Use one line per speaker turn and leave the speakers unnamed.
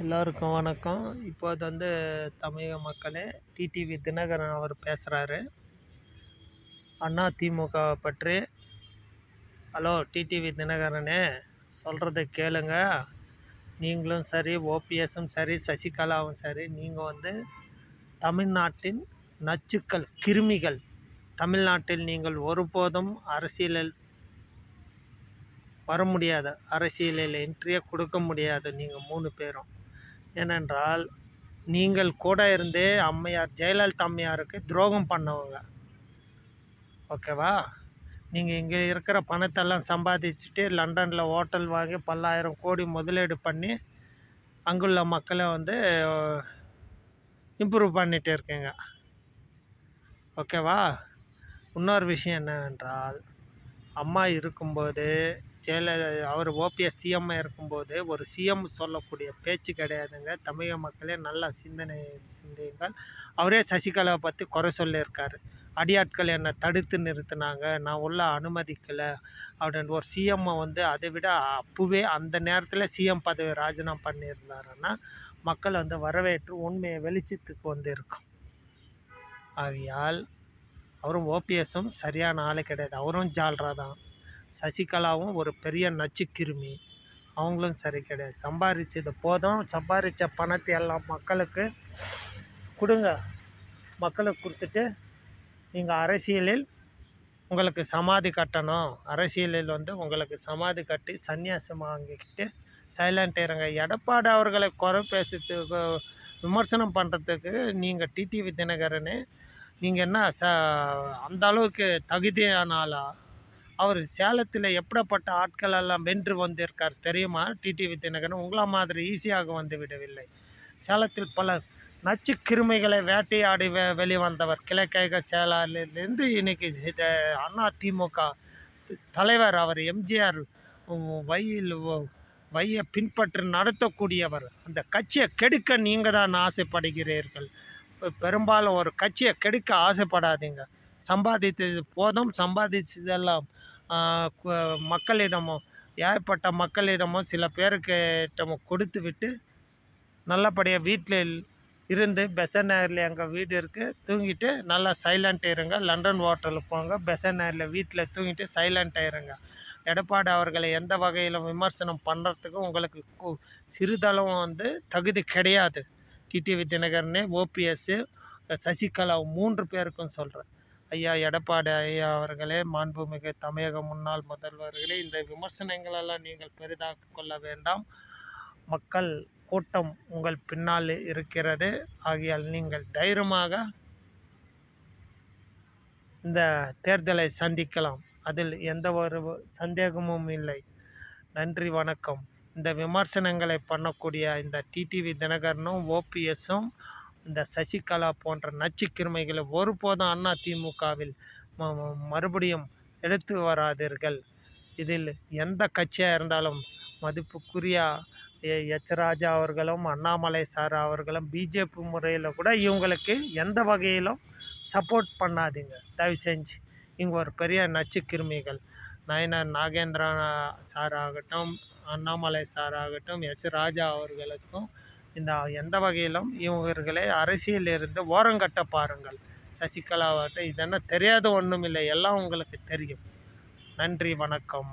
எல்லோருக்கும் வணக்கம். இப்போது தமிழக மக்களே, டிடிவி தினகரன் அவர் பேசுகிறாரு அண்ணா திமுக பற்றி. ஹலோ டிடிவி தினகரனே, சொல்கிறத கேளுங்க. நீங்களும் சரி, ஓபிஎஸும் சரி, சசிகலாவும் சரி, நீங்கள் தமிழ்நாட்டின் நச்சுக்கள், கிருமிகள். தமிழ்நாட்டில் நீங்கள் ஒருபோதும் அரசியலில் வர முடியாது, அரசியலில் என்ட்ரியே கொடுக்க முடியாது நீங்கள் 3 பேரும். ஏனென்றால் நீங்கள் கூட இருந்தே அம்மையார் ஜெயலலிதா அம்மையாருக்கு துரோகம் பண்ணவங்க. ஓகேவா? நீங்கள் இங்கே இருக்கிற பணத்தெல்லாம் சம்பாதிச்சுட்டு லண்டனில் ஹோட்டல் வாங்கி பல்லாயிரம் கோடி முதலீடு பண்ணி அங்குள்ள மக்களை இம்ப்ரூவ் பண்ணிகிட்டு இருக்கீங்க. ஓகேவா? இன்னொரு விஷயம் என்னவென்றால், அம்மா இருக்கும்போது அவர் ஓபிஎஸ் சிஎம் இருக்கும்போது ஒரு சிஎம் சொல்லக்கூடிய பேச்சு கிடையாதுங்க. தமிழக மக்களே நல்லா சிந்தியுங்கள். அவரே சசிகலாவை பற்றி குறை சொல்லியிருக்காரு. அடியாட்கள் என்னை தடுத்து நிறுத்தினாங்க, நான் உள்ள அனுமதிக்கலை அப்படின்னு. ஒரு சிஎம்மை அதை விட அப்போவே அந்த நேரத்தில் சிஎம் பதவி ராஜினாமா பண்ணியிருந்தாருன்னா மக்கள் வரவேற்று உண்மையை வெளிச்சத்துக்கு இருக்கும். ஆகையால் அவரும் ஓபிஎஸும் சரியான ஆளு கிடையாது, அவரும் ஜால்ரா தான். சசிகலாவும் ஒரு பெரிய நச்சுக்கிருமி, அவங்களும் சரி கிடையாது. சம்பாதிச்சது போதும், சம்பாதிச்ச பணத்தை எல்லாம் மக்களுக்கு கொடுங்க. மக்களுக்கு கொடுத்துட்டு நீங்கள் அரசியலில் உங்களுக்கு சமாதி கட்டணும், அரசியலில் உங்களுக்கு சமாதி கட்டி சன்னியாசம் வாங்கிக்கிட்டு சைலண்ட் இருங்க. எடப்பாடி அவர்களை குறை பேசுறதுக்கு, விமர்சனம் பண்ணுறதுக்கு நீங்கள் டிடிவி தினகரனே, நீங்கள் என்ன அந்த அளவுக்கு தகுதியான ஆளா? அவர் சேலத்தில் எப்படிப்பட்ட ஆட்கள் எல்லாம் வென்று வந்திருக்கார் தெரியுமா? டிடிவி தினகரன் உங்களா மாதிரி ஈஸியாக வந்து விடவில்லை. சேலத்தில் பல நச்சு கிருமிகளை வேட்டையாடி வெளிவந்தவர். கிழக்கழக செயலாளரிலிருந்து இன்னைக்கு அதிமுக தலைவர் அவர் எம்ஜிஆர் வையை பின்பற்றி நடத்தக்கூடியவர். அந்த கட்சியை கெடுக்க நீங்கள் தான் ஆசைப்படுகிறீர்கள். பெரும்பாலும் ஒரு கட்சியை கெடுக்க ஆசைப்படாதீங்க. சம்பாதித்தது போதும், சம்பாதித்ததெல்லாம் மக்களிடமும், ஏற்பட்ட மக்களிடமும் சில பேருக்கிட்டமும் கொடுத்து விட்டு நல்லபடியாக வீட்டில் இருந்து பெசன் நகரில் எங்கள் வீடு இருக்குது, தூங்கிட்டு நல்லா சைலண்ட் இருங்க. லண்டன் ஹோட்டலுக்கு போங்க, பெசன் நகரில் வீட்டில் தூங்கிட்டு சைலண்ட்டாக இருங்க. எடப்பாடி அவர்களை எந்த வகையிலும் விமர்சனம் பண்ணுறதுக்கு உங்களுக்கு சிறிதளவும் தகுதி கிடையாது. டிடிவி தினகரனே, ஓபிஎஸ், சசிகலா 3 பேருக்கும் சொல்கிறேன். ஐயா எடப்பாடி ஐயா அவர்களே, மாண்புமிகு தமிழக முன்னாள் முதல்வர்களே, இந்த விமர்சனங்களெல்லாம் நீங்கள் பெரிதாக்கி கொள்ள வேண்டாம். மக்கள் கூட்டம் உங்கள் பின்னால் இருக்கிறது. ஆகையால் நீங்கள் தைரியமாக இந்த தேர்தலை சந்திக்கலாம். அதில் எந்த ஒரு சந்தேகமும் இல்லை. நன்றி, வணக்கம். இந்த விமர்சனங்களை பண்ணக்கூடிய இந்த டிடிவி தினகரனும் ஓபிஎஸும் இந்த சசிகலா போன்ற நச்சுக்கிருமைகளை ஒருபோதும் அதிமுகவில் மறுபடியும் எடுத்து வராதீர்கள். இதில் எந்த கட்சியாக இருந்தாலும் மதிப்புக்குரிய ராஜா அவர்களும், அண்ணாமலை சார் அவர்களும் பிஜேபி முறையில் கூட இவங்களுக்கு எந்த வகையிலும் சப்போர்ட் பண்ணாதீங்க தயவு செஞ்சு. இங்கே ஒரு பெரிய நச்சுக்கிருமிகள். நயனார் நாகேந்திரன் சார் ஆகட்டும், அண்ணாமலை சார் ஆகட்டும், ராஜா அவர்களுக்கும் இந்த எந்த வகையிலும் இவர்களை அரசியலில் இருந்து ஓரங்கட்ட பாருங்கள். சசிகலாவாகட்டும், இதென்ன தெரியாத ஒன்றும் இல்லை, எல்லாம் உங்களுக்கு தெரியும். நன்றி, வணக்கம்.